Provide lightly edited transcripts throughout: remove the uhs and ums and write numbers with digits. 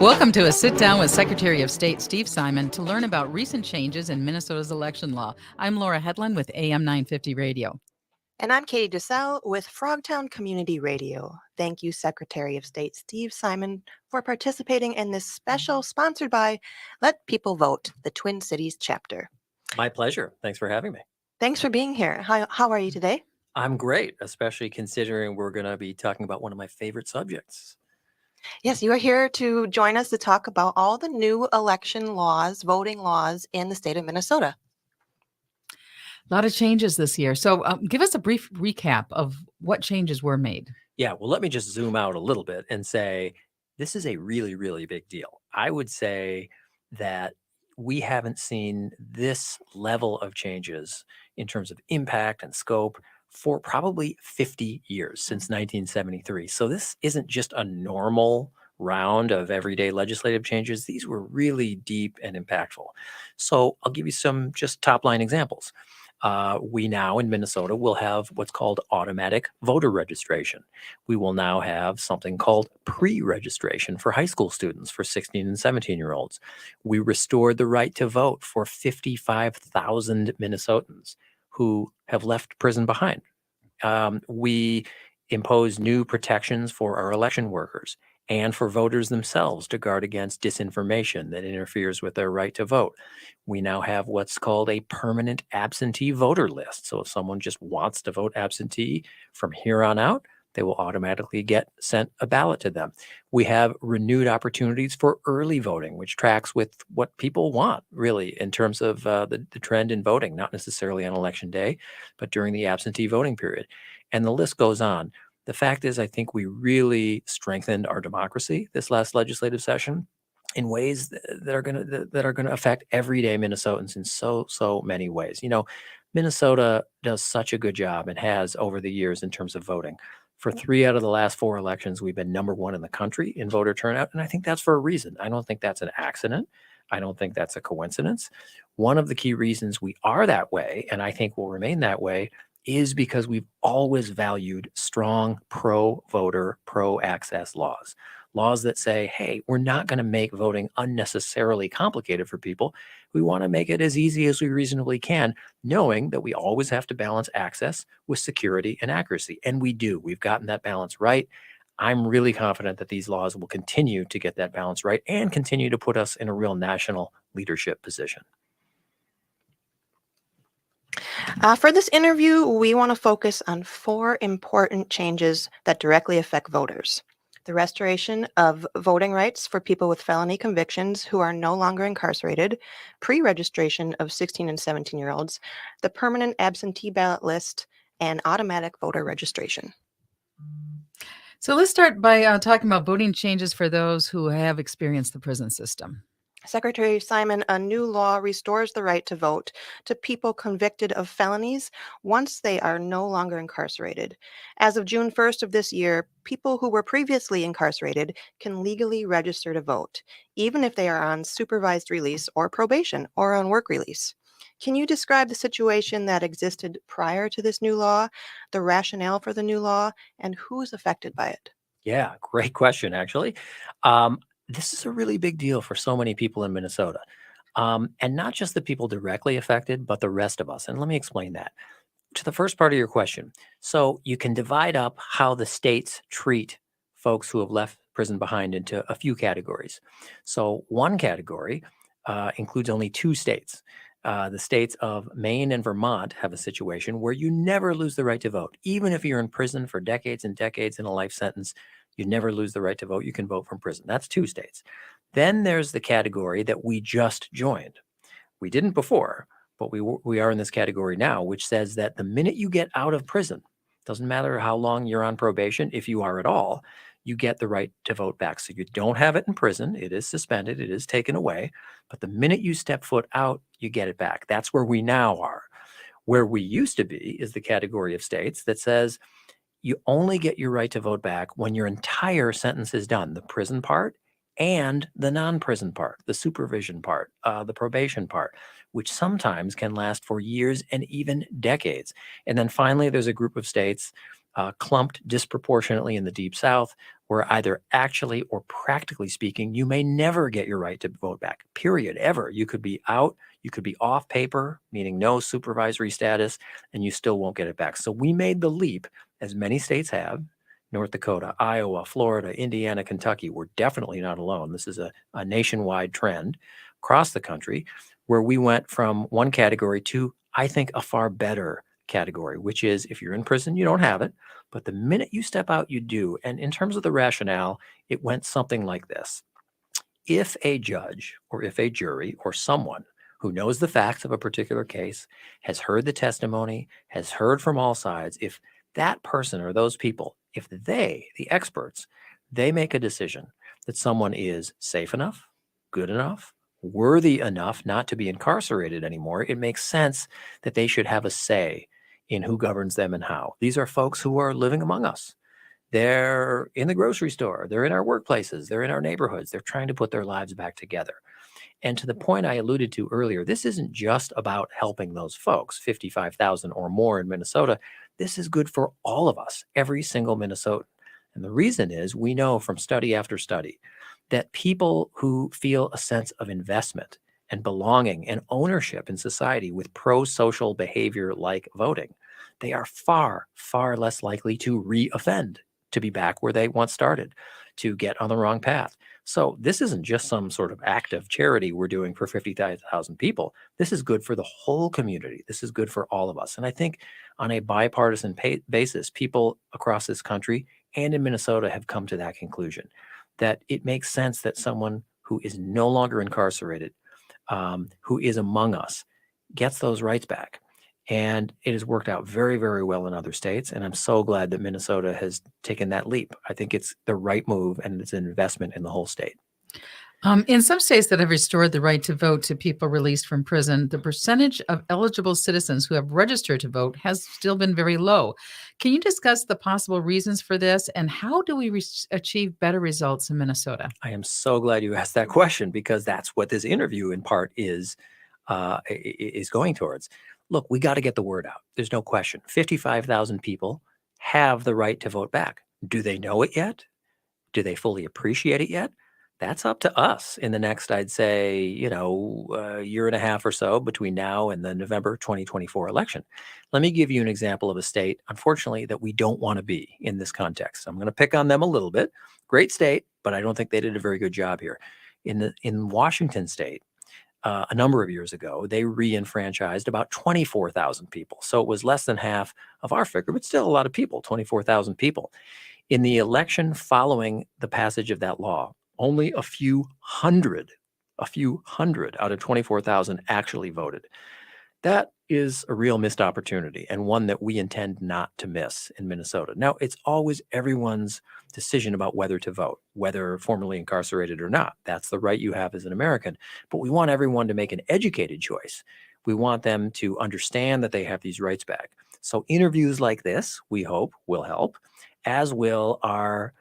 Welcome to a sit down with Secretary of State Steve Simon to learn about recent changes in Minnesota's election law. I'm Laura Hedlund with AM 950 Radio. And I'm Katie DeSalle with Frogtown Community Radio. Thank you, Secretary of State Steve Simon, for participating in this special sponsored by Let People Vote, the Twin Cities chapter. My pleasure. Thanks for having me. Thanks for being here. How are you today? I'm great, especially considering we're going to be talking about one of my favorite subjects. Yes, you are here to join us to talk about all the new election laws, voting laws in the state of Minnesota. A lot of changes this year. So give us a brief recap of what changes were made. Yeah, well, let me just zoom out a little bit and say this is a really, really big deal. I would say that we haven't seen this level of changes in terms of impact and scope for probably 50 years, since 1973. So this isn't just a normal round of everyday legislative changes. These were really deep and impactful. So I'll give you some just top line examples. We now in Minnesota will have what's called automatic voter registration. We will now have something called pre-registration for high school students for 16 and 17-year-olds. We restored the right to vote for 55,000 Minnesotans who have left prison behind. We impose new protections for our election workers and for voters themselves to guard against disinformation that interferes with their right to vote. We now have what's called a permanent absentee voter list. So if someone just wants to vote absentee from here on out, they will automatically get sent a ballot to them. We have renewed opportunities for early voting, which tracks with what people want, really, in terms of the trend in voting, not necessarily on election day, but during the absentee voting period. And the list goes on. The fact is, I think we really strengthened our democracy this last legislative session in ways that are going to affect everyday Minnesotans in so many ways. You know, Minnesota does such a good job and has over the years in terms of voting. For 3 out of the last 4 elections, we've been number 1 in the country in voter turnout. And I think that's for a reason. I don't think that's an accident. I don't think that's a coincidence. One of the key reasons we are that way, and I think will remain that way, is because we've always valued strong pro-voter, pro-access laws. Laws that say, hey, we're not going to make voting unnecessarily complicated for people. We want to make it as easy as we reasonably can, knowing that we always have to balance access with security and accuracy. And we do. We've gotten that balance right. I'm really confident that these laws will continue to get that balance right and continue to put us in a real national leadership position. For this interview, we want to focus on 4 important changes that directly affect voters. The restoration of voting rights for people with felony convictions who are no longer incarcerated, pre-registration of 16 and 17-year-olds, the permanent absentee ballot list, and automatic voter registration. So let's start by talking about voting changes for those who have experienced the prison system. Secretary Simon, a new law restores the right to vote to people convicted of felonies once they are no longer incarcerated. As of June 1st of this year, people who were previously incarcerated can legally register to vote, even if they are on supervised release or probation or on work release. Can you describe the situation that existed prior to this new law, the rationale for the new law, and who's affected by it? Yeah, great question, actually. This is a really big deal for so many people in Minnesota. And not just the people directly affected, but the rest of us. And let me explain that. To the first part of your question, so you can divide up how the states treat folks who have left prison behind into a few categories. So one category includes only 2 states. The states of Maine and Vermont have a situation where you never lose the right to vote. Even if you're in prison for decades and decades in a life sentence, you never lose the right to vote. You can vote from prison. That's 2 states. Then there's the category that we just joined. We didn't before, but we are in this category now, which says that the minute you get out of prison, doesn't matter how long you're on probation, if you are at all, you get the right to vote back. So you don't have it in prison. It is suspended. It is taken away. But the minute you step foot out, you get it back. That's where we now are. Where we used to be is the category of states that says you only get your right to vote back when your entire sentence is done, the prison part and the non-prison part, the supervision part, the probation part, which sometimes can last for years and even decades. And then finally, there's a group of states clumped disproportionately in the Deep South, where either actually or practically speaking, you may never get your right to vote back, period, ever. You could be out, you could be off paper, meaning no supervisory status, and you still won't get it back. So we made the leap, as many states have. North Dakota, Iowa, Florida, Indiana, Kentucky. We're definitely not alone. This is a nationwide trend across the country where we went from one category to, I think, a far better category, which is if you're in prison, you don't have it. But the minute you step out, you do. And in terms of the rationale, it went something like this. If a judge or if a jury or someone who knows the facts of a particular case has heard the testimony, has heard from all sides, if that person or those people, if they, the experts, they make a decision that someone is safe enough, good enough, worthy enough not to be incarcerated anymore, it makes sense that they should have a say in who governs them and how. These are folks who are living among us. They're in the grocery store. They're in our workplaces. They're in our neighborhoods. They're trying to put their lives back together. And to the point I alluded to earlier, this isn't just about helping those folks, 55,000 or more in Minnesota. This is good for all of us, every single Minnesotan. And the reason is we know from study after study that people who feel a sense of investment and belonging and ownership in society with pro-social behavior like voting, they are far, far less likely to re-offend, to be back where they once started, to get on the wrong path. So this isn't just some sort of act of charity we're doing for 50,000 people. This is good for the whole community. This is good for all of us. And I think on a bipartisan basis, people across this country and in Minnesota have come to that conclusion, that it makes sense that someone who is no longer incarcerated, who is among us, gets those rights back. And it has worked out very, very well in other states. And I'm so glad that Minnesota has taken that leap. I think it's the right move and it's an investment in the whole state. In some states that have restored the right to vote to people released from prison, the percentage of eligible citizens who have registered to vote has still been very low. Can you discuss the possible reasons for this and how do we achieve better results in Minnesota? I am so glad you asked that question because that's what this interview in part is going towards. Look, we got to get the word out. There's no question. 55,000 people have the right to vote back. Do they know it yet? Do they fully appreciate it yet? That's up to us in the next, I'd say, year and a half or so between now and the November 2024 election. Let me give you an example of a state, unfortunately, that we don't want to be in this context. I'm going to pick on them a little bit. Great state, but I don't think they did a very good job here. In Washington state, a number of years ago, they re-enfranchised about 24,000 people. So it was less than half of our figure, but still a lot of people, 24,000 people. In the election following the passage of that law, only a few hundred out of 24,000 actually voted. That is a real missed opportunity and one that we intend not to miss in Minnesota. Now, it's always everyone's decision about whether to vote, whether formerly incarcerated or not. That's the right you have as an American. But we want everyone to make an educated choice. We want them to understand that they have these rights back. So interviews like this, we hope, will help, as will our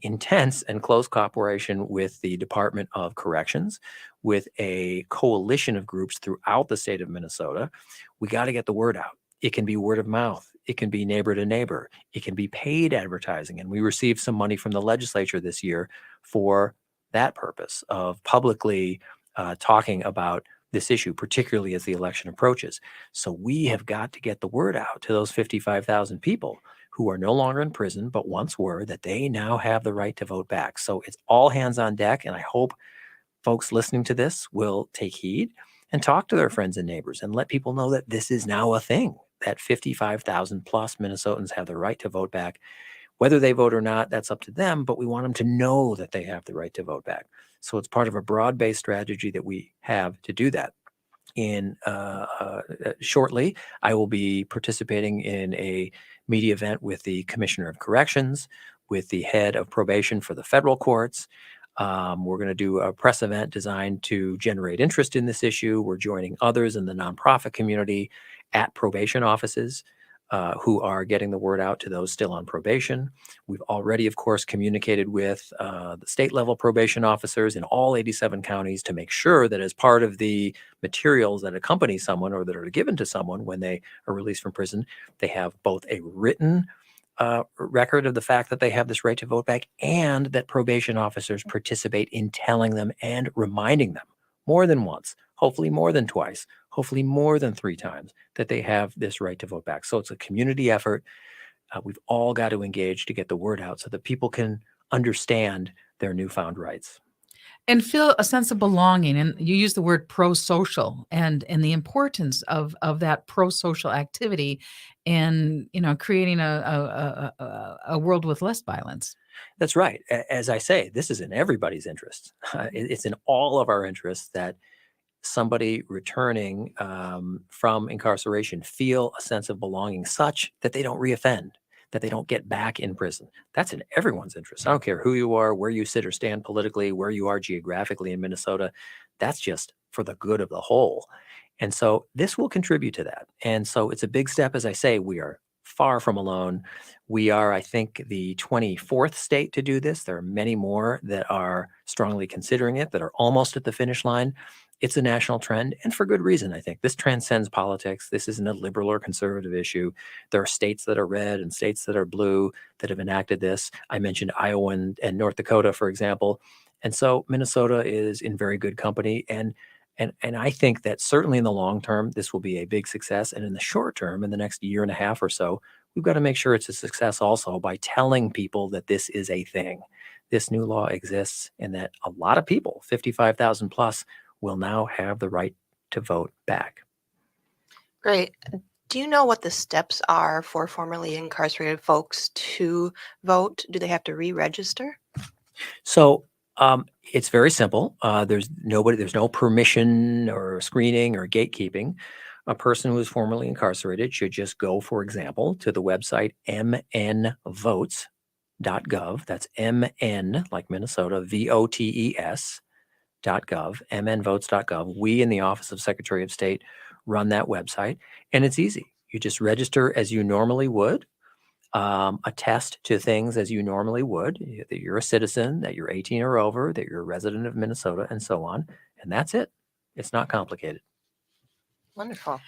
intense and close cooperation with the Department of Corrections, with a coalition of groups throughout the state of Minnesota. We got to get the word out. It can be word of mouth. It can be neighbor to neighbor. It can be paid advertising. And we received some money from the legislature this year for that purpose of publicly talking about this issue, particularly as the election approaches. So we have got to get the word out to those 55,000 people who are no longer in prison, but once were, that they now have the right to vote back. So it's all hands on deck. And I hope folks listening to this will take heed and talk to their friends and neighbors and let people know that this is now a thing, that 55,000 plus Minnesotans have the right to vote back. Whether they vote or not, that's up to them, but we want them to know that they have the right to vote back. So it's part of a broad-based strategy that we have to do that. Shortly, I will be participating in a media event with the Commissioner of Corrections, with the head of probation for the federal courts. We're going to do a press event designed to generate interest in this issue. We're joining others in the nonprofit community at probation offices who are getting the word out to those still on probation. We've already, of course, communicated with the state level probation officers in all 87 counties to make sure that as part of the materials that accompany someone or that are given to someone when they are released from prison, they have both a written record of the fact that they have this right to vote back, and that probation officers participate in telling them and reminding them more than once, hopefully more than twice, hopefully more than 3 times, that they have this right to vote back. So it's a community effort. We've all got to engage to get the word out so that people can understand their newfound rights. And feel a sense of belonging. And you use the word pro-social, and the importance of that pro-social activity, and creating a world with less violence. That's right. As I say, this is in everybody's interest. It's in all of our interests that somebody returning from incarceration feel a sense of belonging such that they don't reoffend, that they don't get back in prison. That's in everyone's interest. I don't care who you are, where you sit or stand politically, where you are geographically in Minnesota. That's just for the good of the whole. And so this will contribute to that. And so it's a big step. As I say, we are far from alone. We are, I think, the 24th state to do this. There are many more that are strongly considering it, that are almost at the finish line. It's a national trend, and for good reason, I think. This transcends politics. This isn't a liberal or conservative issue. There are states that are red and states that are blue that have enacted this. I mentioned Iowa and North Dakota, for example. And so Minnesota is in very good company. And I think that certainly in the long term, this will be a big success. And in the short term, in the next year and a half or so, we've got to make sure it's a success also by telling people that this is a thing. This new law exists, and that a lot of people, 55,000 plus, will now have the right to vote back. Great. Do you know what the steps are for formerly incarcerated folks to vote? Do they have to re-register? So it's very simple. There's no permission or screening or gatekeeping. A person who is formerly incarcerated should just go, for example, to the website mnvotes.gov. That's MN, like Minnesota, VOTES.gov, mnvotes.gov. We in the Office of Secretary of State run that website, and it's easy. You just register as you normally would. Attest to things as you normally would, that you're a citizen, that you're 18 or over, that you're a resident of Minnesota, and so on. And that's it. It's not complicated. Wonderful.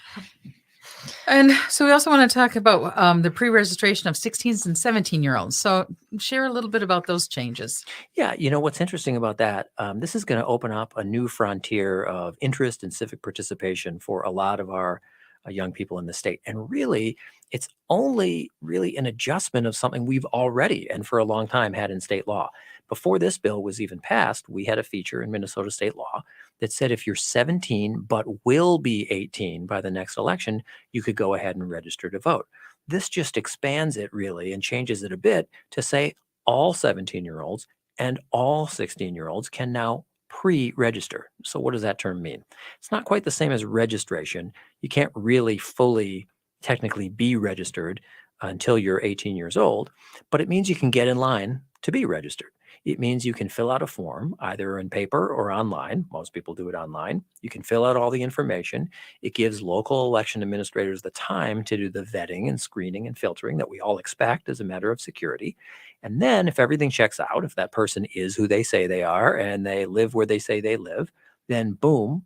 And so we also want to talk about the pre-registration of 16s and 17-year-olds. So share a little bit about those changes. Yeah, what's interesting about that, this is going to open up a new frontier of interest and civic participation for a lot of our young people in the state. And really, it's only really an adjustment of something we've already and for a long time had in state law. Before this bill was even passed, we had a feature in Minnesota state law that said if you're 17 but will be 18 by the next election, you could go ahead and register to vote. This just expands it really and changes it a bit to say all 17-year-olds and all 16-year-olds can now pre-register. So what does that term mean? It's not quite the same as registration. You can't really fully technically be registered until you're 18 years old, but it means you can get in line to be registered. It means you can fill out a form either in paper or online. Most people do it online. You can fill out all the information. It gives local election administrators the time to do the vetting and screening and filtering that we all expect as a matter of security. And then if everything checks out, if that person is who they say they are and they live where they say they live, then boom,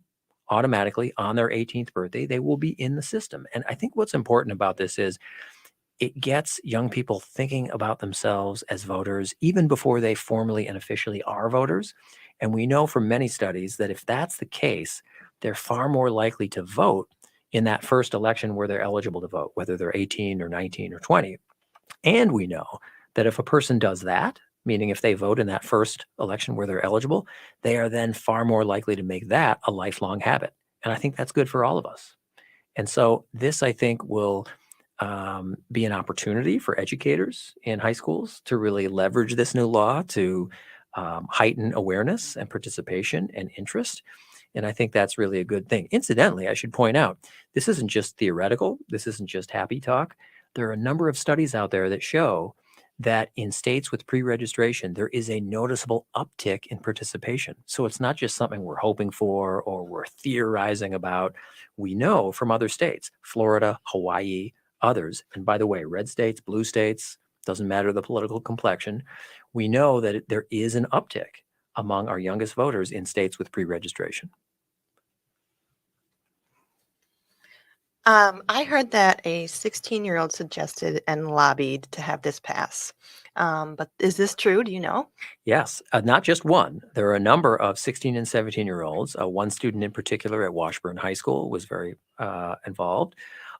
automatically on their 18th birthday, they will be in the system. And I think what's important about this is it gets young people thinking about themselves as voters even before they formally and officially are voters. And we know from many studies that if that's the case, they're far more likely to vote in that first election where they're eligible to vote, whether they're 18 or 19 or 20. And we know that if a person does that, meaning if they vote in that first election where they're eligible, they are then far more likely to make that a lifelong habit. And I think that's good for all of us. And so this, I think, will be an opportunity for educators in high schools to really leverage this new law to heighten awareness and participation and interest. And I think that's really a good thing. Incidentally, I should point out, this isn't just theoretical. This isn't just happy talk. There are a number of studies out there that show that in states with pre-registration, there is a noticeable uptick in participation. So it's not just something we're hoping for or we're theorizing about. We know from other states, Florida, Hawaii, others, and by the way, red states, blue states, doesn't matter the political complexion, we know that there is an uptick among our youngest voters in states with pre-registration. I heard that a 16-year-old suggested and lobbied to have this pass. But is this true? Do you know? Yes, not just one. There are a number of 16 and 17-year-olds. One student in particular at Washburn High School was very involved.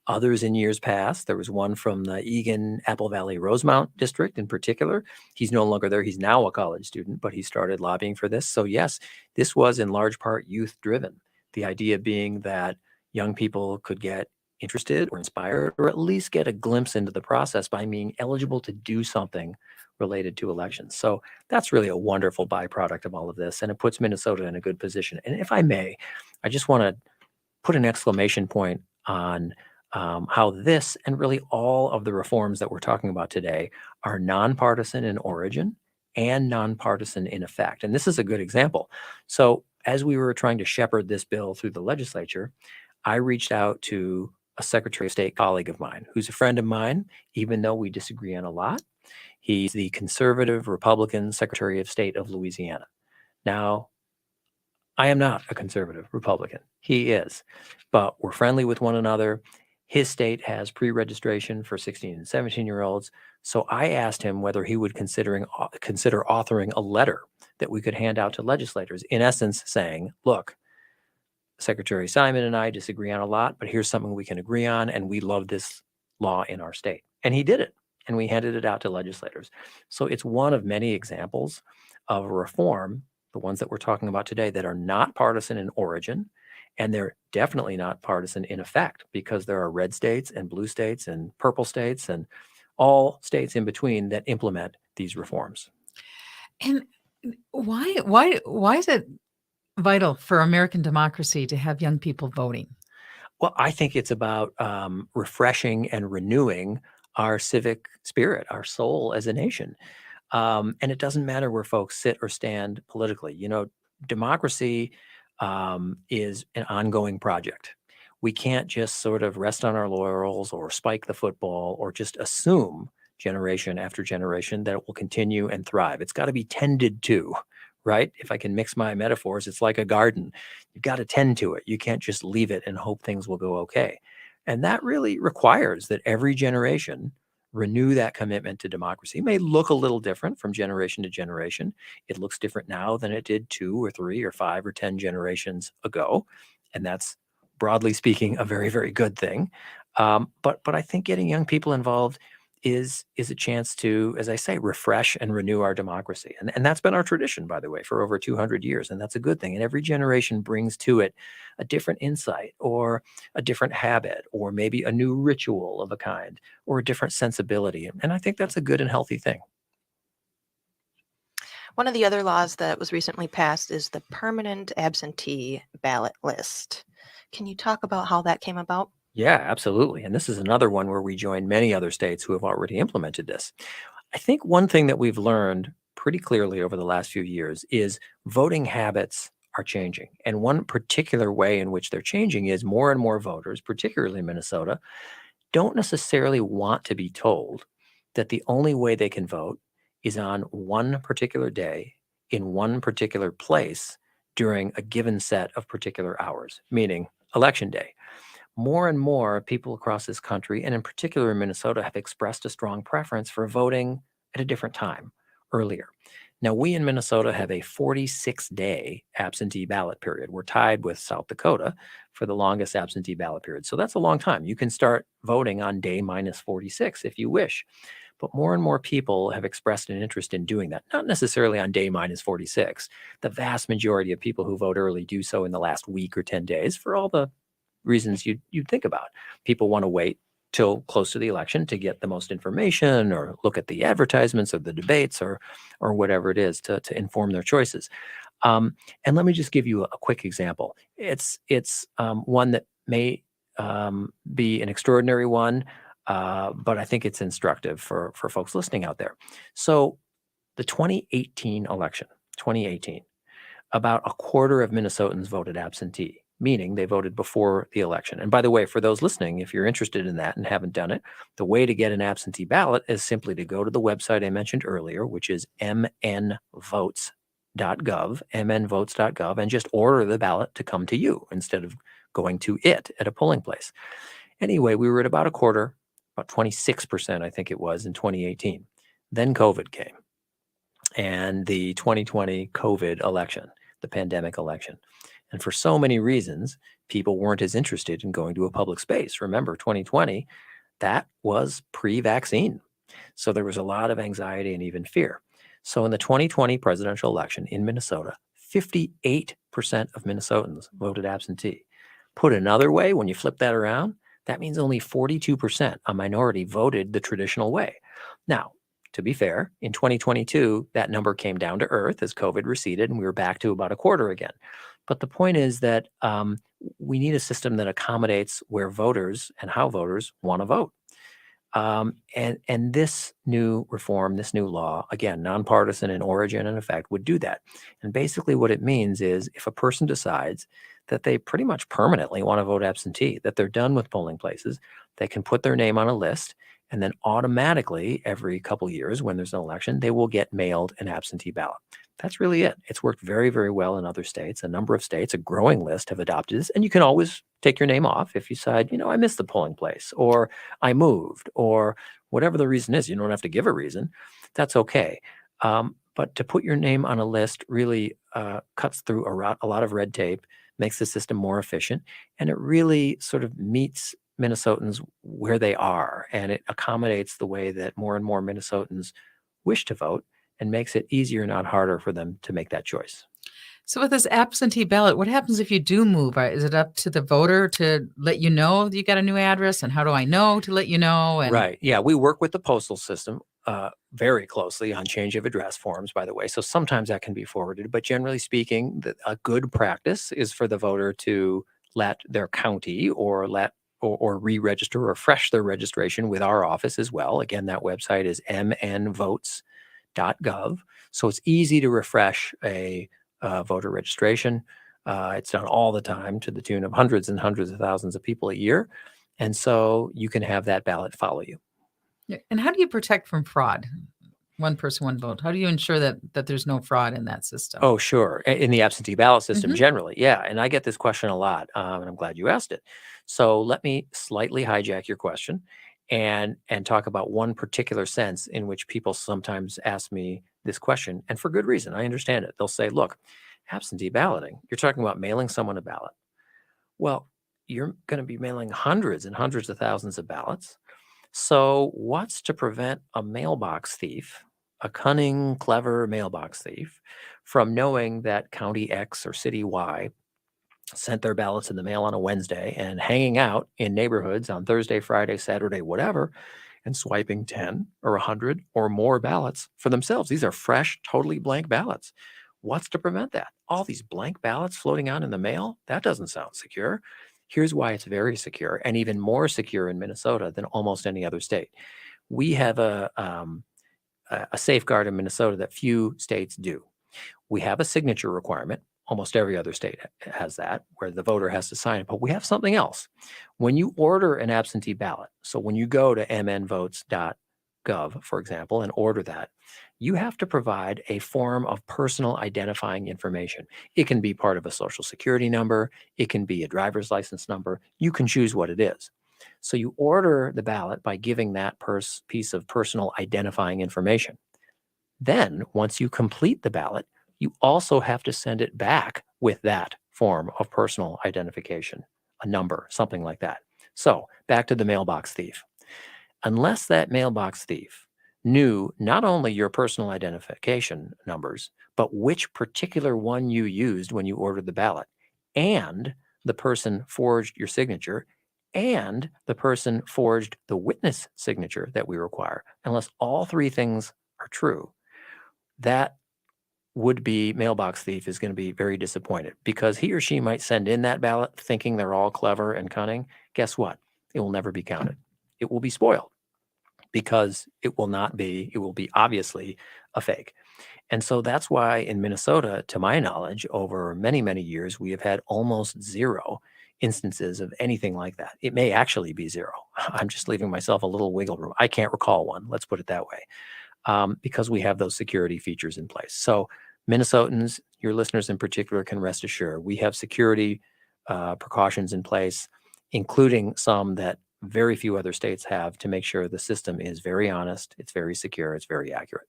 Others in years past. There was one from the Eagan Apple Valley Rosemount district in particular. He's no longer there. He's now a college student, but he started lobbying for this. So, yes, this was in large part youth driven. The idea being that young people could get interested or inspired or at least get a glimpse into the process by being eligible to do something related to elections. So that's really a wonderful byproduct of all of this, and it puts Minnesota in a good position. And if I may, I just want to put an exclamation point on how this and really all of the reforms that we're talking about today are nonpartisan in origin and nonpartisan in effect. And this is a good example. So as we were trying to shepherd this bill through the legislature, I reached out to a Secretary of State colleague of mine who's a friend of mine, even though we disagree on a lot. He's the conservative Republican Secretary of State of Louisiana. Now, I am not a conservative Republican. He is, but we're friendly with one another. His state has pre-registration for 16 and 17-year-olds. So I asked him whether he would consider authoring a letter that we could hand out to legislators, in essence saying, look, Secretary Simon and I disagree on a lot, but here's something we can agree on, and we love this law in our state. And he did it, and we handed it out to legislators. So it's one of many examples of a reform, the ones that we're talking about today, that are not partisan in origin, and they're definitely not partisan in effect, because there are red states and blue states and purple states and all states in between that implement these reforms. And why is it vital for American democracy to have young people voting? Well, I think it's about refreshing and renewing our civic spirit, our soul as a nation. And it doesn't matter where folks sit or stand politically. You know, democracy is an ongoing project. We can't just sort of rest on our laurels or spike the football or just assume generation after generation that it will continue and thrive. It's got to be tended to, right? If I can mix my metaphors, it's like a garden. You've got to tend to it. You can't just leave it and hope things will go okay. And that really requires that every generation renew that commitment to democracy. It may look a little different from generation to generation. It looks different now than it did 2 or 3 or 5 or 10 generations ago. And that's, broadly speaking, a very, very good thing. But I think getting young people involved is a chance to, as I say, refresh and renew our democracy. And that's been our tradition, by the way, for over 200 years. And that's a good thing. And every generation brings to it a different insight or a different habit or maybe a new ritual of a kind or a different sensibility. And I think that's a good and healthy thing. One of the other laws that was recently passed is the permanent absentee ballot list. Can you talk about how that came about? Yeah, absolutely. And this is another one where we join many other states who have already implemented this. I think one thing that we've learned pretty clearly over the last few years is voting habits are changing. And one particular way in which they're changing is more and more voters, particularly in Minnesota, don't necessarily want to be told that the only way they can vote is on one particular day in one particular place during a given set of particular hours, meaning election day. More and more people across this country, and in particular in Minnesota, have expressed a strong preference for voting at a different time, earlier. Now, we in Minnesota have a 46-day absentee ballot period. We're tied with South Dakota for the longest absentee ballot period. So that's a long time. You can start voting on day minus 46 if you wish. But more and more people have expressed an interest in doing that, not necessarily on day minus 46. The vast majority of people who vote early do so in the last week or 10 days for all the reasons you'd think about. People want to wait till close to the election to get the most information or look at the advertisements or the debates or whatever it is to inform their choices. And let me just give you a quick example. It's one that may be an extraordinary one, but I think it's instructive for folks listening out there. So the 2018 election, 2018, about a quarter of Minnesotans voted absentee, meaning they voted before the election. And by the way, for those listening, if you're interested in that and haven't done it, the way to get an absentee ballot is simply to go to the website I mentioned earlier, which is mnvotes.gov, mnvotes.gov, and just order the ballot to come to you instead of going to it at a polling place. Anyway, we were at about a quarter, about 26%, I think it was, in 2018. Then COVID came, and the 2020 COVID election, the pandemic election. And for so many reasons, people weren't as interested in going to a public space. Remember, 2020, that was pre-vaccine. So there was a lot of anxiety and even fear. So in the 2020 presidential election in Minnesota, 58% of Minnesotans voted absentee. Put another way, when you flip that around, that means only 42%, a minority, voted the traditional way. Now, to be fair, in 2022, that number came down to earth as COVID receded and we were back to about a quarter again. But the point is that we need a system that accommodates where voters and how voters want to vote. And this new reform, this new law, again, nonpartisan in origin and effect, would do that. And basically what it means is if a person decides that they pretty much permanently want to vote absentee, that they're done with polling places, they can put their name on a list, and then automatically every couple years when there's an election, they will get mailed an absentee ballot. That's really it. It's worked very, very well in other states. A number of states, a growing list, have adopted this. And you can always take your name off if you decide, I missed the polling place, or I moved, or whatever the reason is. You don't have to give a reason. That's okay. But to put your name on a list really cuts through a lot of red tape, makes the system more efficient, and it really sort of meets Minnesotans where they are, and it accommodates the way that more and more Minnesotans wish to vote and makes it easier, not harder, for them to make that choice. So with this absentee ballot, what happens if you do move? Is it up to the voter to let you know that you got a new address? And how do I know to let you know? And Right. Yeah, we work with the postal system very closely on change of address forms, by the way. So sometimes that can be forwarded, but generally speaking, a good practice is for the voter to let their county or re-register or refresh their registration with our office as well. Again, that website is mnvotes.gov. So it's easy to refresh a voter registration. It's done all the time to the tune of hundreds and hundreds of thousands of people a year. And so you can have that ballot follow you. Yeah, and how do you protect from fraud? One person, one vote. How do you ensure that there's no fraud in that system? Oh, sure. In the absentee ballot system Mhm. generally. Yeah. And I get this question a lot. And I'm glad you asked it. So let me slightly hijack your question and talk about one particular sense in which people sometimes ask me this question. And for good reason. I understand it. They'll say, look, absentee balloting, you're talking about mailing someone a ballot. Well, you're going to be mailing hundreds and hundreds of thousands of ballots. So, what's to prevent a mailbox thief, a cunning, clever mailbox thief, from knowing that County X or City Y sent their ballots in the mail on a Wednesday and hanging out in neighborhoods on Thursday, Friday, Saturday, whatever, and swiping 10 or 100 or more ballots for themselves? These are fresh, totally blank ballots. What's to prevent that? All these blank ballots floating out in the mail? That doesn't sound secure. Here's why it's very secure, and even more secure in Minnesota than almost any other state. We have a safeguard in Minnesota that few states do. We have a signature requirement. Almost every other state has that, where the voter has to sign it. But we have something else. When you order an absentee ballot, so when you go to mnvotes.gov, for example, and order that, you have to provide a form of personal identifying information. It can be part of a social security number. It can be a driver's license number. You can choose what it is. So you order the ballot by giving that piece of personal identifying information. Then, once you complete the ballot, you also have to send it back with that form of personal identification, a number, something like that. So, back to the mailbox thief. Unless that mailbox thief knew not only your personal identification numbers, but which particular one you used when you ordered the ballot, and the person forged your signature, and the person forged the witness signature that we require, unless all three things are true, that would-be mailbox thief is going to be very disappointed, because he or she might send in that ballot thinking they're all clever and cunning. Guess what? It will never be counted. It will be spoiled, because it will be obviously a fake. And so that's why in Minnesota, to my knowledge, over many, many years, we have had almost zero instances of anything like that. It may actually be zero. I'm just leaving myself a little wiggle room. I can't recall one. Let's put it that way. Because we have those security features in place. So Minnesotans, your listeners in particular, can rest assured we have security precautions in place, including some that very few other states have to make sure the system is very honest, it's very secure, it's very accurate.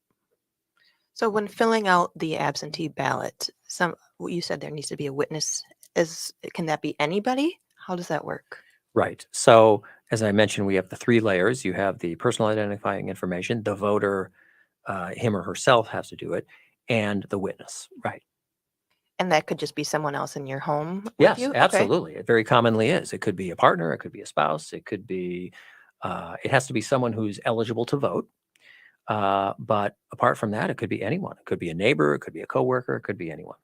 So when filling out the absentee ballot, you said there needs to be a witness. Can that be anybody? How does that work? Right. So as I mentioned, we have the 3 layers. You have the personal identifying information, the voter, him or herself has to do it, and the witness. Right. And that could just be someone else in your home with Yes, you? Okay. absolutely. It very commonly is. It could be a partner, it could be a spouse, it could be, it has to be someone who's eligible to vote. But apart from that, it could be anyone. It could be a neighbor, it could be a coworker, it could be anyone.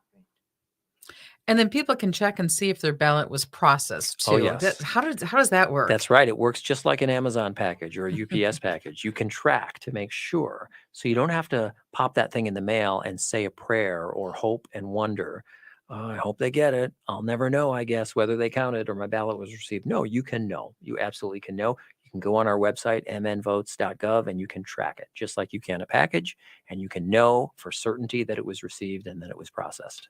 And then people can check and see if their ballot was processed Oh, too. yes. How does that work? That's right. It works just like an Amazon package or a UPS package. You can track to make sure. So you don't have to pop that thing in the mail and say a prayer or hope and wonder. I hope they get it. I'll never know, I guess, whether they counted or my ballot was received. No, you can know. You absolutely can know. You can go on our website, mnvotes.gov, and you can track it just like you can a package. And you can know for certainty that it was received and that it was processed.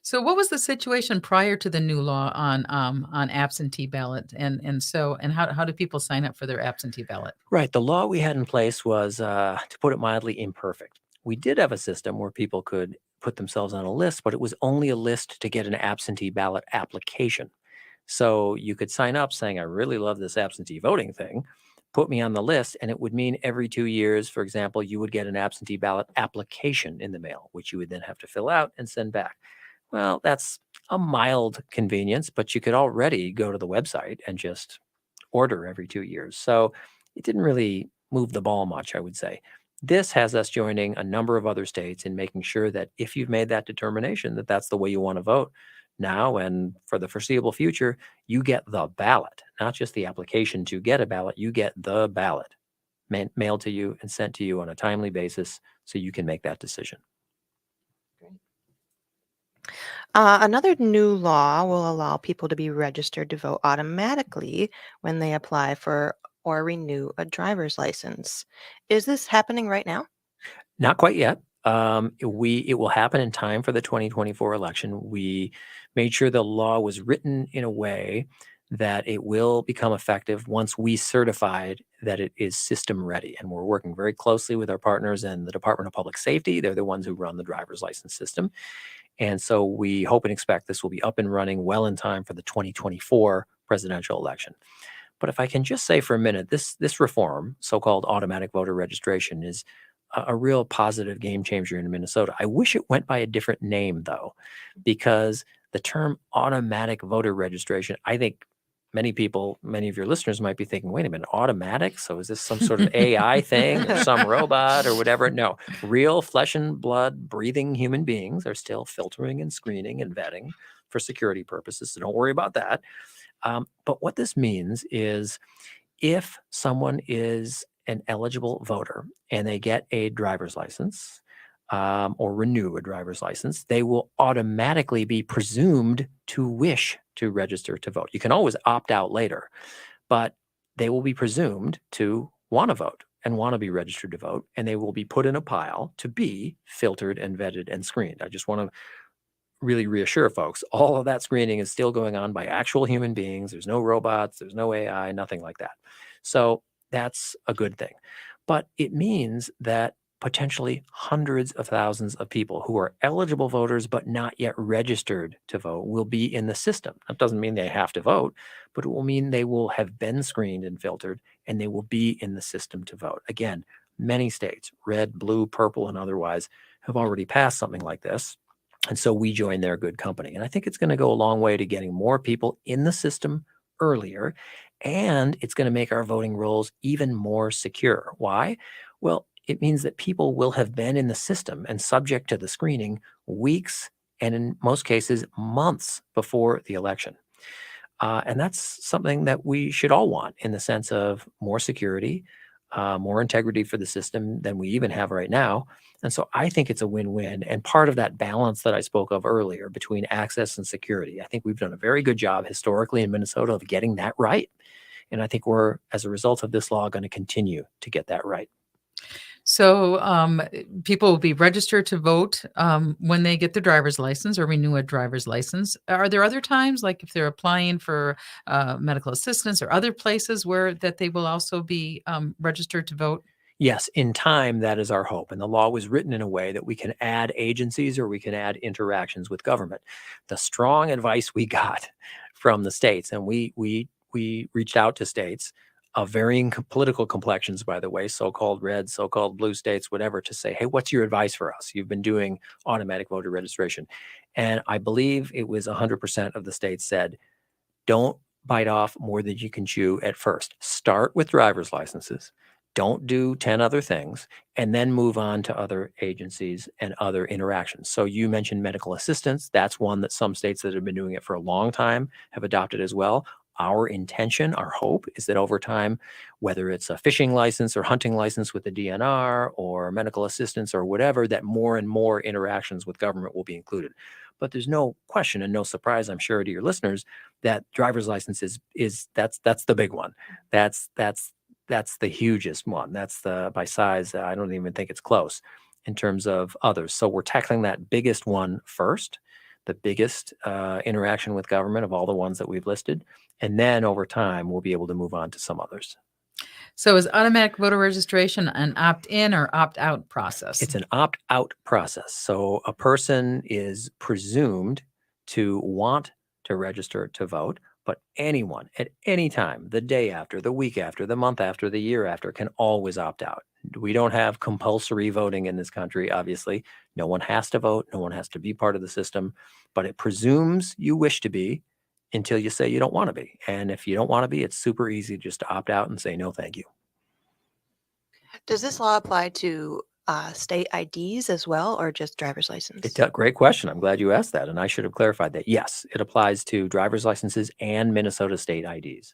So what was the situation prior to the new law on absentee ballot? And how do people sign up for their absentee ballot? Right. The law we had in place was, to put it mildly, imperfect. We did have a system where people could put themselves on a list, but it was only a list to get an absentee ballot application. So you could sign up saying, I really love this absentee voting thing, put me on the list, and it would mean every 2 years, for example, you would get an absentee ballot application in the mail, which you would then have to fill out and send back. Well, that's a mild convenience, but you could already go to the website and just order every 2 years. So it didn't really move the ball much, I would say. This has us joining a number of other states in making sure that if you've made that determination that that's the way you want to vote now and for the foreseeable future, you get the ballot, not just the application to get a ballot, you get the ballot mailed to you and sent to you on a timely basis so you can make that decision. Another new law will allow people to be registered to vote automatically when they apply for or renew a driver's license. Is this happening right now? Not quite yet. It will happen in time for the 2024 election. We made sure the law was written in a way that it will become effective once we certified that it is system ready. And we're working very closely with our partners in the Department of Public Safety. They're the ones who run the driver's license system. And so we hope and expect this will be up and running well in time for the 2024 presidential election. But if I can just say for a minute, this reform, so-called automatic voter registration, is a real positive game changer in Minnesota. I wish it went by a different name, though, because the term automatic voter registration, I think many people, many of your listeners might be thinking, wait a minute, automatic? So is this some sort of AI thing or some robot or whatever? No, real flesh and blood breathing human beings are still filtering and screening and vetting for security purposes. So don't worry about that. But what this means is if someone is an eligible voter and they get a driver's license or renew a driver's license, they will automatically be presumed to wish to register to vote. You can always opt out later, but they will be presumed to want to vote and want to be registered to vote, and they will be put in a pile to be filtered and vetted and screened. I just want to really reassure folks, all of that screening is still going on by actual human beings. There's no robots, there's no AI, nothing like that. So that's a good thing. But it means that potentially hundreds of thousands of people who are eligible voters but not yet registered to vote will be in the system. That doesn't mean they have to vote, but it will mean they will have been screened and filtered and they will be in the system to vote. Again, many states, red, blue, purple, and otherwise, have already passed something like this. And so we join their good company. And I think it's going to go a long way to getting more people in the system earlier. And it's going to make our voting rolls even more secure. Why? Well, it means that people will have been in the system and subject to the screening weeks and in most cases months before the election. And that's something that we should all want in the sense of more security, more integrity for the system than we even have right now. And so I think it's a win-win. And part of that balance that I spoke of earlier between access and security, I think we've done a very good job historically in Minnesota of getting that right. And I think we're, as a result of this law, going to continue to get that right. So people will be registered to vote when they get their driver's license or renew a driver's license. Are there other times, like if they're applying for medical assistance or other places where that they will also be registered to vote? Yes, in time, that is our hope. And the law was written in a way that we can add agencies or we can add interactions with government. The strong advice we got from the states, and we reached out to states of varying political complexions, by the way, so-called red, so-called blue states, whatever, to say, hey, what's your advice for us? You've been doing automatic voter registration. And I believe it was 100% of the states said, don't bite off more than you can chew at first. Start with driver's licenses. Don't do 10 other things, and then move on to other agencies and other interactions. So you mentioned medical assistance. That's one that some states that have been doing it for a long time have adopted as well. Our intention, our hope is that over time, whether it's a fishing license or hunting license with the DNR or medical assistance or whatever, that more and more interactions with government will be included. But there's no question and no surprise, I'm sure, to your listeners that driver's license is that's the big one. That's the hugest one. That's the by size. I don't even think it's close in terms of others. So we're tackling that biggest one first, the biggest interaction with government of all the ones that we've listed, and then over time we'll be able to move on to some others. So is automatic voter registration an opt-in or opt-out process? It's an opt-out process. So a person is presumed to want to register to vote, but anyone at any time, the day after, the week after, the month after, the year after, can always opt out. We don't have compulsory voting in this country, obviously. No one has to vote. No one has to be part of the system, but it presumes you wish to be until you say you don't want to be. And if you don't want to be, it's super easy just to opt out and say, no, thank you. Does this law apply to state IDs as well, or just driver's license? Great question. I'm glad you asked that. And I should have clarified that. Yes, it applies to driver's licenses and Minnesota state IDs.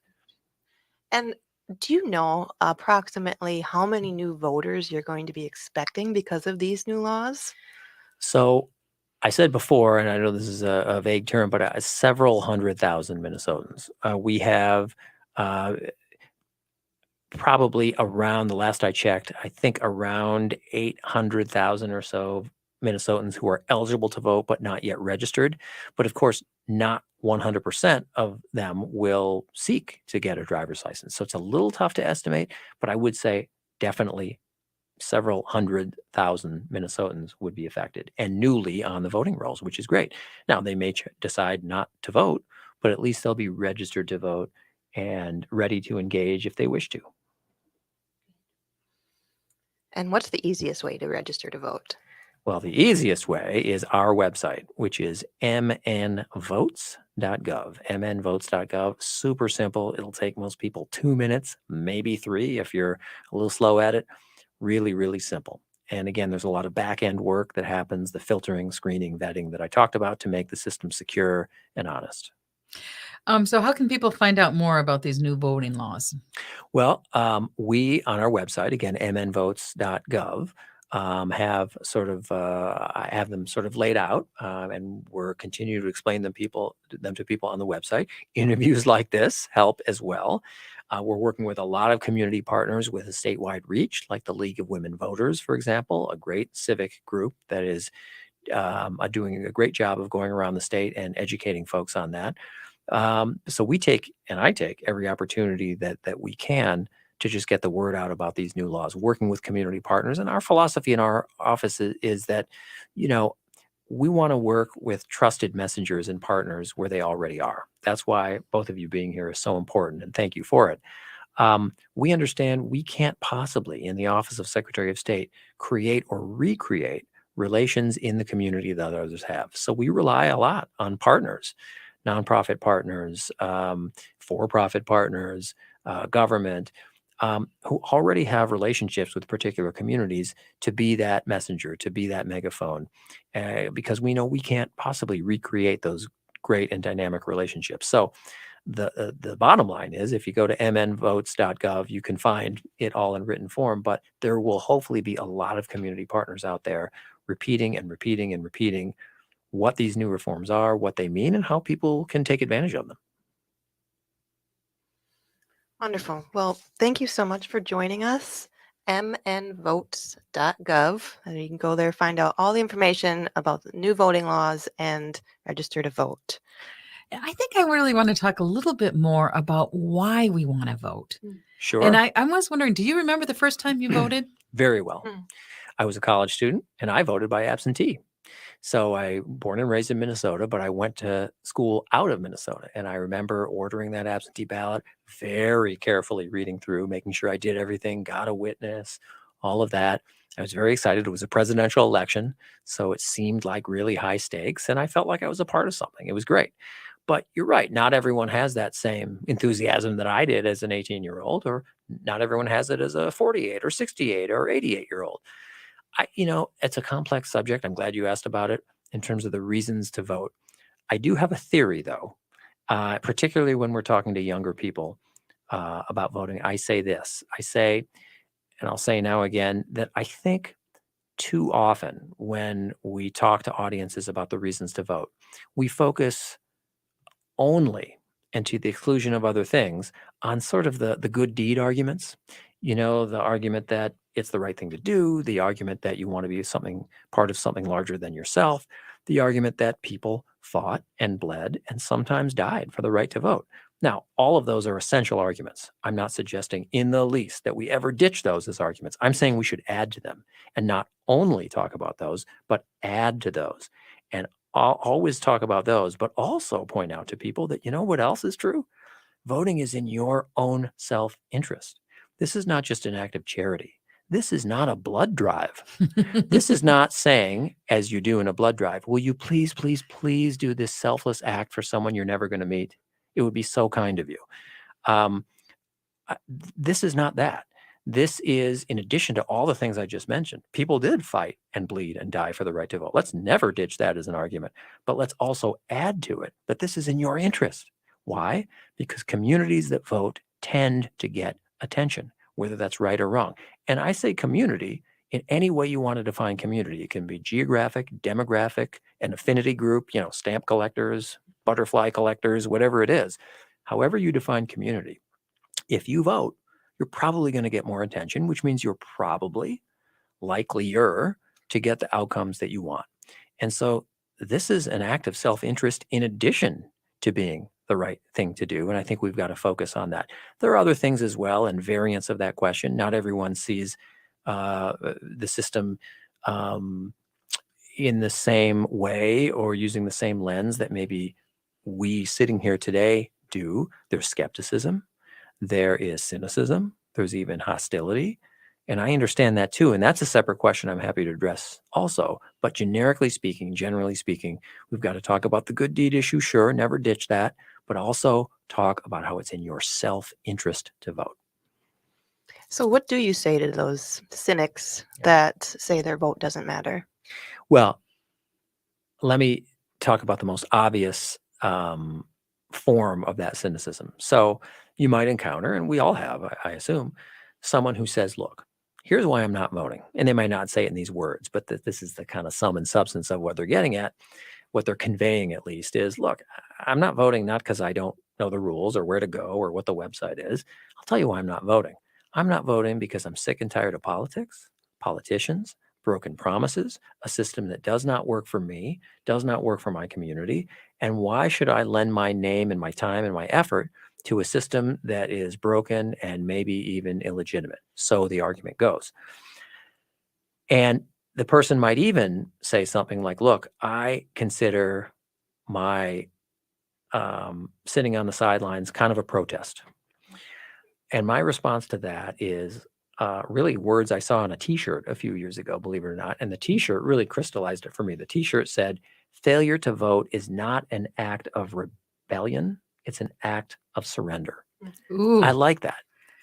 And do you know approximately how many new voters you're going to be expecting because of these new laws? So I said before, and I know this is a vague term, but several 100,000 Minnesotans. We have probably around, the last I checked, I think around 800,000 or so Minnesotans who are eligible to vote but not yet registered. But of course, not 100% of them will seek to get a driver's license. So it's a little tough to estimate, but I would say definitely several 100,000 Minnesotans would be affected and newly on the voting rolls, which is great. Now, they may decide not to vote, but at least they'll be registered to vote and ready to engage if they wish to. And what's the easiest way to register to vote? Well, the easiest way is our website, which is mnvotes.gov. mnvotes.gov. Super simple. It'll take most people 2 minutes, maybe 3 if you're a little slow at it. Really, really simple. And again, there's a lot of back end work that happens, the filtering, screening, vetting that I talked about to make the system secure and honest. So how can people find out more about these new voting laws? Well, we on our website, again, mnvotes.gov, have sort of I have them sort of laid out, and we're continuing to explain them to people on the website. Interviews like this help as well. We're working with a lot of community partners with a statewide reach, like the League of Women Voters, for example, a great civic group that is doing a great job of going around the state and educating folks on that. So I take every opportunity that we can to just get the word out about these new laws, working with community partners. And our philosophy in our office is that, we want to work with trusted messengers and partners where they already are. That's why both of you being here is so important, and thank you for it. We understand we can't possibly, in the Office of Secretary of State, create or recreate relations in the community that others have. So we rely a lot on partners, nonprofit partners, for-profit partners, government, who already have relationships with particular communities to be that messenger, to be that megaphone, because we know we can't possibly recreate those great and dynamic relationships. So the bottom line is, if you go to mnvotes.gov, you can find it all in written form, but there will hopefully be a lot of community partners out there repeating and repeating and repeating what these new reforms are, what they mean, and how people can take advantage of them. Wonderful. Well, thank you so much for joining us. mnvotes.gov. And you can go there, find out all the information about the new voting laws and register to vote. I think I really want to talk a little bit more about why we want to vote. Sure. And I was wondering, do you remember the first time you voted? Very well. Hmm. I was a college student and I voted by absentee. So I born and raised in Minnesota, but I went to school out of Minnesota. And I remember ordering that absentee ballot, very carefully reading through, making sure I did everything, got a witness, all of that. I was very excited. It was a presidential election, so it seemed like really high stakes, and I felt like I was a part of something. It was great. But you're right, not everyone has that same enthusiasm that I did as an 18-year-old, or not everyone has it as a 48 or 68 or 88-year-old. It's a complex subject. I'm glad you asked about it in terms of the reasons to vote. I do have a theory, though, particularly when we're talking to younger people about voting. I say this. I say, and I'll say now again, that I think too often when we talk to audiences about the reasons to vote, we focus only and to the exclusion of other things on sort of the good deed arguments. The argument that it's the right thing to do, the argument that you want to be part of something larger than yourself, the argument that people fought and bled and sometimes died for the right to vote. Now, all of those are essential arguments. I'm not suggesting in the least that we ever ditch those as arguments. I'm saying we should add to them and not only talk about those, but add to those. And I'll always talk about those, but also point out to people that, what else is true? Voting is in your own self-interest. This is not just an act of charity. This is not a blood drive. This is not saying, as you do in a blood drive, will you please, please, please do this selfless act for someone you're never going to meet? It would be so kind of you. This is not that. This is, in addition to all the things I just mentioned, people did fight and bleed and die for the right to vote. Let's never ditch that as an argument, but let's also add to it that this is in your interest. Why? Because communities that vote tend to get attention, whether that's right or wrong. And I say community in any way you want to define community. It can be geographic, demographic, an affinity group, stamp collectors, butterfly collectors, whatever it is. However you define community, if you vote, you're probably going to get more attention, which means you're probably likelier to get the outcomes that you want. And so this is an act of self-interest in addition to being the right thing to do. And I think we've got to focus on that. There are other things as well and variants of that question. Not everyone sees the system in the same way or using the same lens that maybe we sitting here today do. There's skepticism. There is cynicism. There's even hostility. And I understand that too. And that's a separate question I'm happy to address also. But generally speaking, we've got to talk about the good deed issue. Sure, never ditch that. But also talk about how it's in your self-interest to vote. So what do you say to those cynics that say their vote doesn't matter? Well, let me talk about the most obvious form of that cynicism. So you might encounter, and we all have, I assume, someone who says, look, here's why I'm not voting. And they might not say it in these words, but this is the kind of sum and substance of what they're getting at. What they're conveying, at least, is, look, I'm not voting not because I don't know the rules or where to go or what the website is. I'll tell you why I'm not voting. I'm not voting because I'm sick and tired of politics, politicians, broken promises, a system that does not work for me, does not work for my community. And why should I lend my name and my time and my effort to a system that is broken and maybe even illegitimate? So the argument goes. And the person might even say something like, look, I consider my sitting on the sidelines kind of a protest. And my response to that is really words I saw on a t-shirt a few years ago, believe it or not. And the t-shirt really crystallized it for me. The t-shirt said, failure to vote is not an act of rebellion. It's an act of surrender. Ooh. I like that.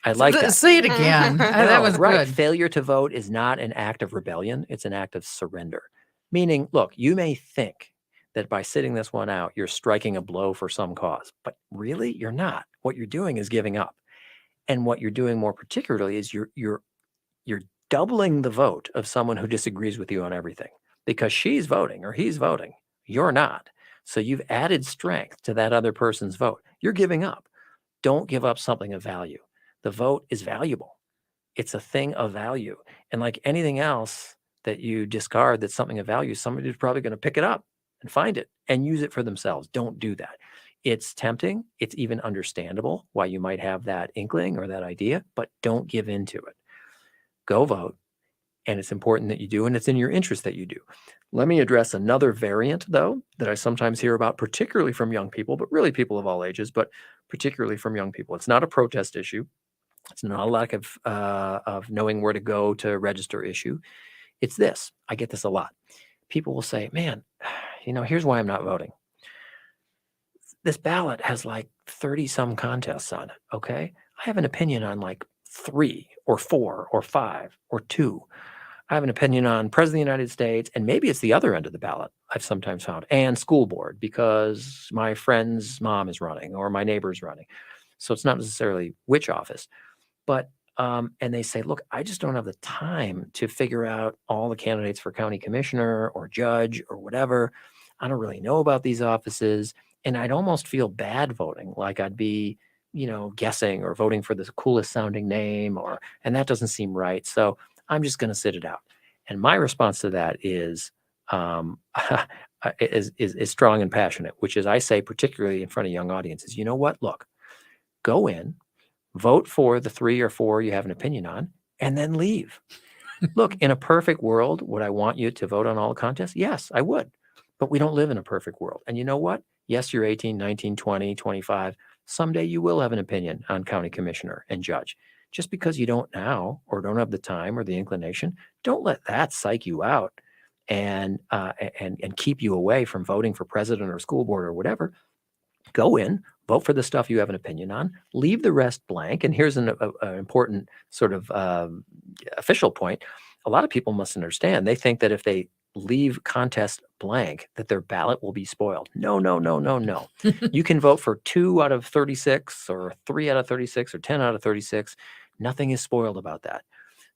I like that. Say it again. That was right. good. Failure to vote is not an act of rebellion. It's an act of surrender. Meaning, look, you may think that by sitting this one out, you're striking a blow for some cause, but really you're not. What you're doing is giving up. And what you're doing more particularly is you're doubling the vote of someone who disagrees with you on everything, because she's voting or he's voting. You're not. So you've added strength to that other person's vote. You're giving up. Don't give up something of value. The vote is valuable. It's a thing of value. And like anything else that you discard that's something of value, somebody's probably going to pick it up and find it and use it for themselves. Don't do that. It's tempting. It's even understandable why you might have that inkling or that idea, but don't give in to it. Go vote. And it's important that you do, and it's in your interest that you do. Let me address another variant, though, that I sometimes hear about, particularly from young people, but really people of all ages, but particularly from young people. It's not a protest issue. It's not a lack of knowing where to go to register issue. It's this. I get this a lot. People will say, man, here's why I'm not voting. This ballot has like 30 some contests on it. Okay. I have an opinion on like 3 or 4 or 5 or 2. I have an opinion on President of the United States, and maybe it's the other end of the ballot, I've sometimes found, and school board because my friend's mom is running or my neighbor's running. So it's not necessarily which office. But and they say, look, I just don't have the time to figure out all the candidates for county commissioner or judge or whatever. I don't really know about these offices. And I'd almost feel bad voting, like I'd be, guessing or voting for the coolest sounding name, and that doesn't seem right. So I'm just going to sit it out. And my response to that is is strong and passionate, which is I say, particularly in front of young audiences, you know what? Look, go in, vote for the 3 or 4 you have an opinion on, and then leave. Look, in a perfect world, would I want you to vote on all the contests? Yes, I would. But we don't live in a perfect world. And you know what? Yes, you're 18, 19, 20, 25. Someday you will have an opinion on county commissioner and judge. Just because you don't now or don't have the time or the inclination, don't let that psych you out and keep you away from voting for president or school board or whatever. Go in, vote for the stuff you have an opinion on, leave the rest blank. And here's an important sort of official point. A lot of people must understand. They think that if they leave contest blank, that their ballot will be spoiled. No, no, no, no, no. You can vote for 2 out of 36 or 3 out of 36 or 10 out of 36. Nothing is spoiled about that.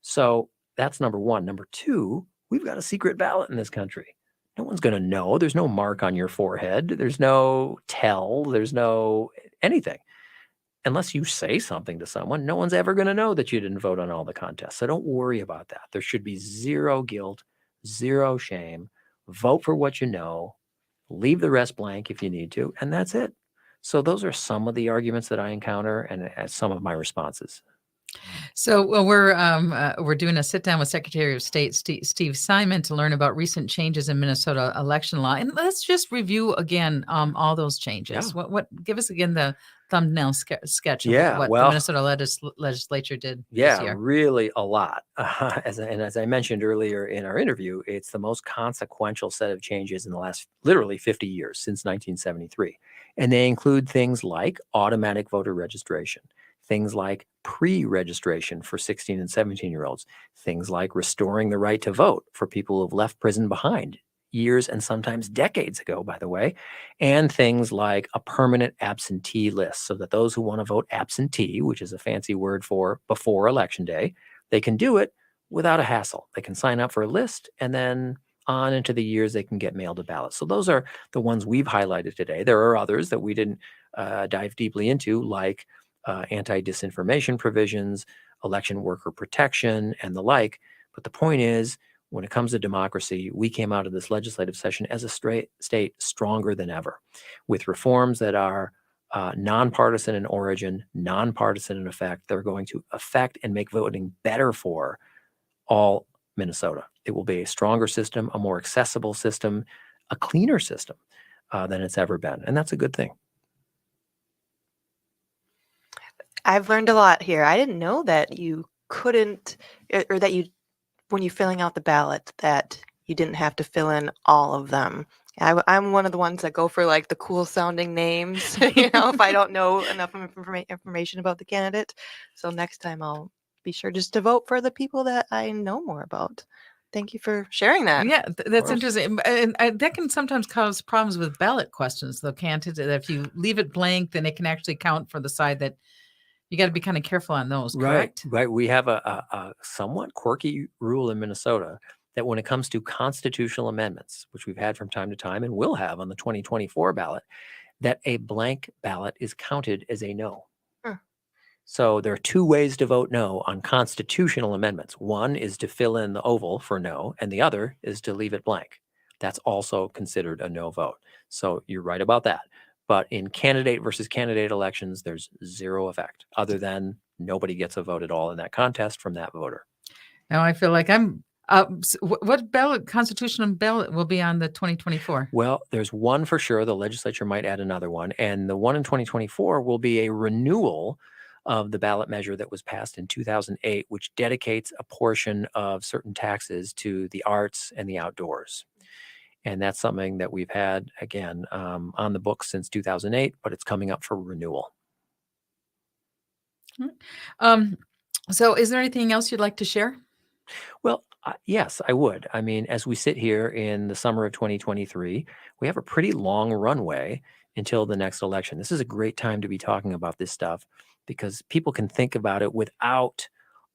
So that's number one. Number two, we've got a secret ballot in this country. No one's going to know. There's no mark on your forehead. There's no tell. There's no anything. Unless you say something to someone, no one's ever going to know that you didn't vote on all the contests. So don't worry about that. There should be zero guilt, zero shame. Vote for what you know. Leave the rest blank if you need to, and that's it. So those are some of the arguments that I encounter and some of my responses. So we're doing a sit down with Secretary of State Steve Simon to learn about recent changes in Minnesota election law, and let's just review again all those changes. Yeah. What give us again the thumbnail sketch of Yeah, what well, the Minnesota legislature did this Yeah, year? really a lot. As I mentioned earlier in our interview, it's the most consequential set of changes in the last literally 50 years since 1973. And they include things like automatic voter registration, things like pre-registration for 16 and 17-year-olds, things like restoring the right to vote for people who've left prison behind years and sometimes decades ago, by the way, and things like a permanent absentee list so that those who want to vote absentee, which is a fancy word for before election day, they can do it without a hassle. They can sign up for a list and then on into the years they can get mailed a ballot. So those are the ones we've highlighted today. There are others that we didn't dive deeply into, like anti-disinformation provisions, election worker protection, and the like. But the point is, when it comes to democracy, we came out of this legislative session as a state stronger than ever, with reforms that are nonpartisan in origin, nonpartisan in effect. They're going to affect and make voting better for all Minnesota. It will be a stronger system, a more accessible system, a cleaner system than it's ever been. And that's a good thing. I've learned a lot here. I didn't know that you couldn't, or that you, when you're filling out the ballot, that you didn't have to fill in all of them. I'm one of the ones that go for like the cool sounding names, if I don't know enough information about the candidate. So next time I'll be sure just to vote for the people that I know more about. Thank you for sharing that. Yeah, that's interesting. And that can sometimes cause problems with ballot questions, though, can't it? That if you leave it blank, then it can actually count for the side that you got to be kind of careful on those, correct? Right. We have a somewhat quirky rule in Minnesota that when it comes to constitutional amendments, which we've had from time to time and will have on the 2024 ballot, that a blank ballot is counted as a no. So there are two ways to vote no on constitutional amendments. One is to fill in the oval for no, and the other is to leave it blank. That's also considered a no vote. So you're right about that. But in candidate versus candidate elections, there's zero effect other than nobody gets a vote at all in that contest from that voter. Now I feel like I'm. What ballot, constitutional ballot, will be on the 2024? Well, there's one for sure. The legislature might add another one. And the one in 2024 will be a renewal of the ballot measure that was passed in 2008, which dedicates a portion of certain taxes to the arts and the outdoors. And that's something that we've had, again, on the books since 2008, but it's coming up for renewal. Um, so is there anything else you'd like to share? Well, yes, I would. I mean, as we sit here in the summer of 2023, we have a pretty long runway until the next election. This is a great time to be talking about this stuff because people can think about it without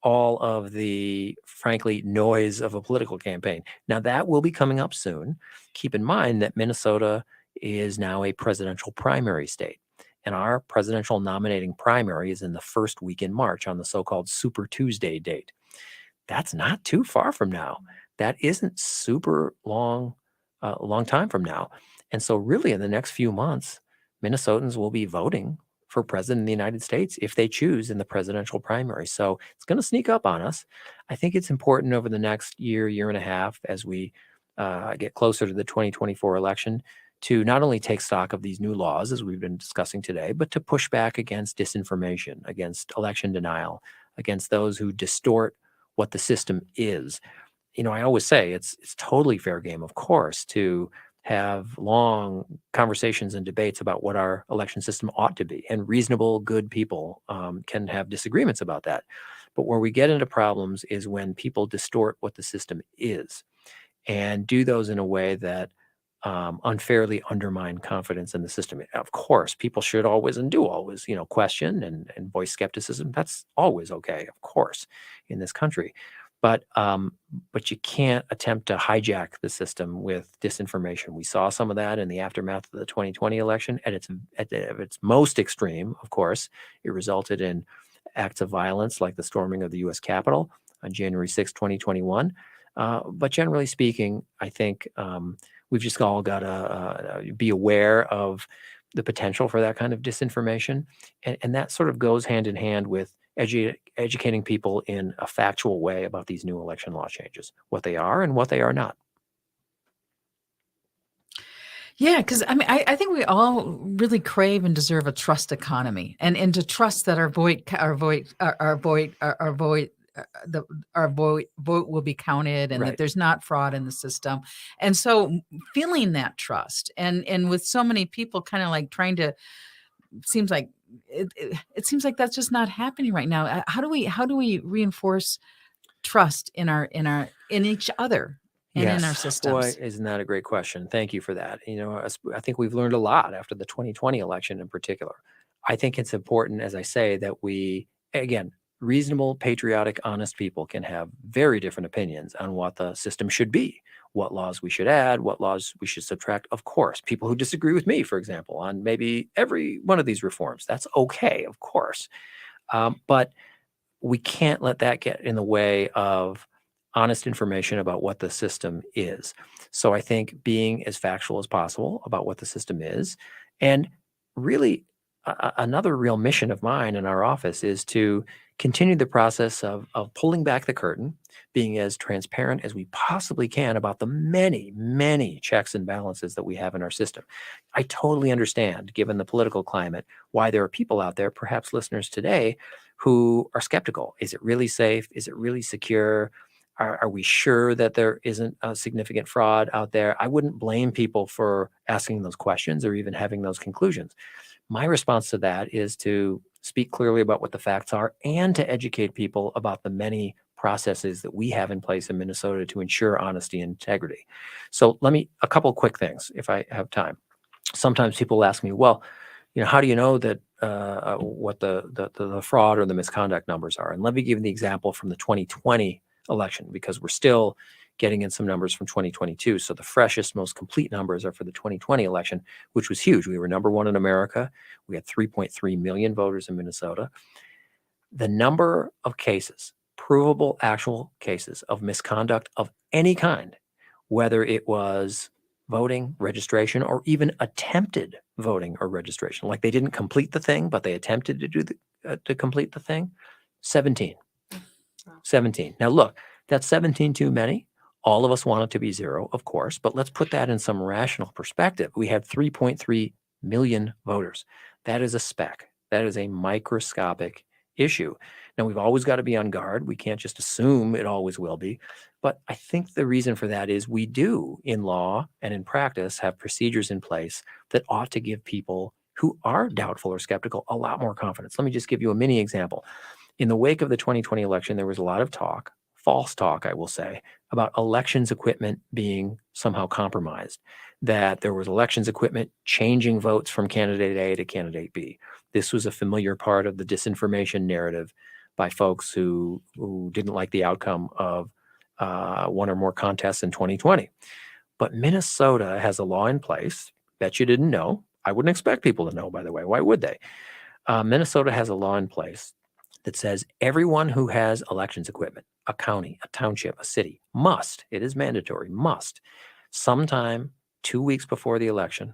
all of the, frankly, noise of a political campaign. Now, that will be coming up soon. Keep in mind that Minnesota is now a presidential primary state. And our presidential nominating primary is in the first week in March on the so-called Super Tuesday date. That's not too far from now. That isn't super long, long time from now. And so really in the next few months, Minnesotans will be voting for president of the United States if they choose in the presidential primary. So it's going to sneak up on us. I think it's important over the next year, year and a half, as we get closer to the 2024 election, to not only take stock of these new laws, as we've been discussing today, but to push back against disinformation, against election denial, against those who distort what the system is. You know, I always say it's totally fair game, of course, to have long conversations and debates about what our election system ought to be, and reasonable, good people can have disagreements about that. But where we get into problems is when people distort what the system is and do those in a way that unfairly undermine confidence in the system. Of course, people should always and do always, question and voice skepticism. That's always okay, of course, in this country. But you can't attempt to hijack the system with disinformation. We saw some of that in the aftermath of the 2020 election. At its most extreme, of course, it resulted in acts of violence like the storming of the U.S. Capitol on January 6, 2021. But generally speaking, I think we've just all got to be aware of the potential for that kind of disinformation. And that sort of goes hand in hand with educating people in a factual way about these new election law changes, what they are and what they are not. Yeah, because I mean, I think we all really crave and deserve a trust economy, and to trust that our vote will be counted, and that Right. there's not fraud in the system. And so feeling that trust, and with so many people kind of like trying to, seems like it seems like that's just not happening right now. How do we reinforce trust in each other and in our Yes, boy, systems? isn't that a great question? Thank you for that. I think we've learned a lot after the 2020 election in particular. I think it's important, as I say, that we, again, reasonable, patriotic, honest people can have very different opinions on what the system should be, what laws we should add, what laws we should subtract. Of course, people who disagree with me, for example, on maybe every one of these reforms, that's okay, of course. But we can't let that get in the way of honest information about what the system is. So I think being as factual as possible about what the system is, and really another real mission of mine in our office is to continue the process of pulling back the curtain, being as transparent as we possibly can about the many, many checks and balances that we have in our system. I totally understand, given the political climate, why there are people out there, perhaps listeners today, who are skeptical. Is it really safe? Is it really secure? Are we sure that there isn't a significant fraud out there? I wouldn't blame people for asking those questions or even having those conclusions. My response to that is to speak clearly about what the facts are and to educate people about the many processes that we have in place in Minnesota to ensure honesty and integrity. So a couple of quick things if I have time. Sometimes people ask me, well, how do you know that what the fraud or the misconduct numbers are? And let me give you the example from the 2020 election, because we're still getting in some numbers from 2022. So the freshest, most complete numbers are for the 2020 election, which was huge. We were number one in America. We had 3.3 million voters in Minnesota. The number of cases, provable actual cases of misconduct of any kind, whether it was voting, registration, or even attempted voting or registration, like they didn't complete the thing, but they attempted to do to complete the thing, 17. 17. Now look, that's 17 too many. All of us want it to be 0, of course, but let's put that in some rational perspective. We have 3.3 million voters. That is a speck. That is a microscopic issue. Now, we've always got to be on guard. We can't just assume it always will be. But I think the reason for that is we do, in law and in practice, have procedures in place that ought to give people who are doubtful or skeptical a lot more confidence. Let me just give you a mini example. In the wake of the 2020 election, there was a lot of talk, false talk, I will say, about elections equipment being somehow compromised, that there was elections equipment changing votes from candidate A to candidate B. This was a familiar part of the disinformation narrative by folks who didn't like the outcome of one or more contests in 2020. But Minnesota has a law in place. Bet you didn't know. I wouldn't expect people to know, by the way. Why would they? Minnesota has a law in place that says everyone who has elections equipment, a county, a township, a city, must, it is mandatory, must, sometime 2 weeks before the election,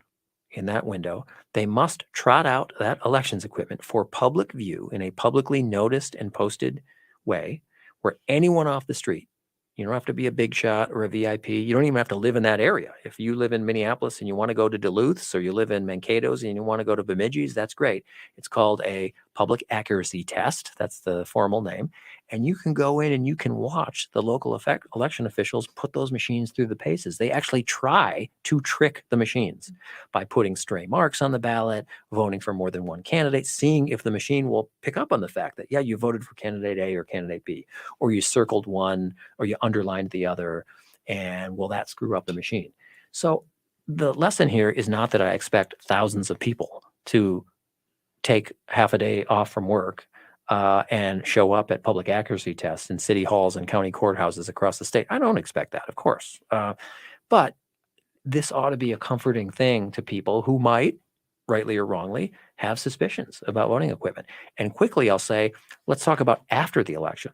in that window, they must trot out that elections equipment for public view in a publicly noticed and posted way where anyone off the street, you don't have to be a big shot or a VIP. You don't even have to live in that area. If you live in Minneapolis and you want to go to Duluth's, or you live in Mankato's and you want to go to Bemidji's, that's great. It's called a public accuracy test. That's the formal name. And you can go in and you can watch the local election officials put those machines through the paces. They actually try to trick the machines by putting stray marks on the ballot, voting for more than one candidate, seeing if the machine will pick up on the fact that, yeah, you voted for candidate A or candidate B, or you circled one, or you underlined the other, and will that screw up the machine? So the lesson here is not that I expect thousands of people to take half a day off from work and show up at public accuracy tests in city halls and county courthouses across the state. I don't expect that, of course. But this ought to be a comforting thing to people who might, rightly or wrongly, have suspicions about voting equipment. And quickly, I'll say, let's talk about after the election.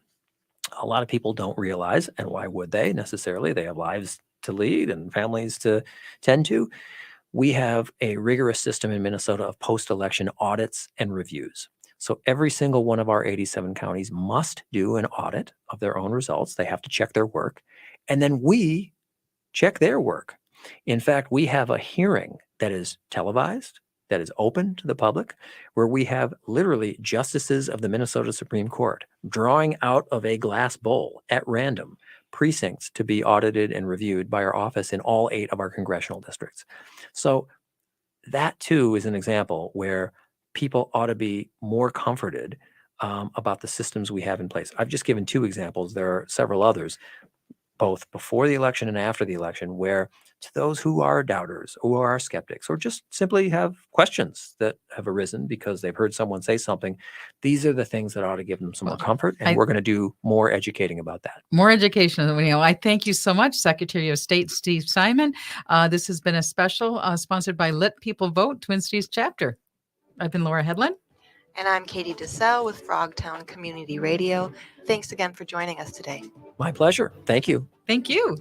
A lot of people don't realize, and why would they necessarily? They have lives to lead and families to tend to. We have a rigorous system in Minnesota of post-election audits and reviews. So every single one of our 87 counties must do an audit of their own results. They have to check their work. And then we check their work. In fact, we have a hearing that is televised, that is open to the public, where we have literally justices of the Minnesota Supreme Court drawing out of a glass bowl at random precincts to be audited and reviewed by our office in all 8 of our congressional districts. So that too is an example where people ought to be more comforted about the systems we have in place. I've just given 2 examples. There are several others, both before the election and after the election, where to those who are doubters, who are skeptics, or just simply have questions that have arisen because they've heard someone say something, these are the things that ought to give them some more comfort. And we're going to do more educating about that. More education. I thank you so much, Secretary of State Steve Simon. This has been a special sponsored by Let People Vote, Twin Cities Chapter. I've been Laura Headland. And I'm Katie DeSalle with Frogtown Community Radio. Thanks again for joining us today. My pleasure. Thank you. Thank you.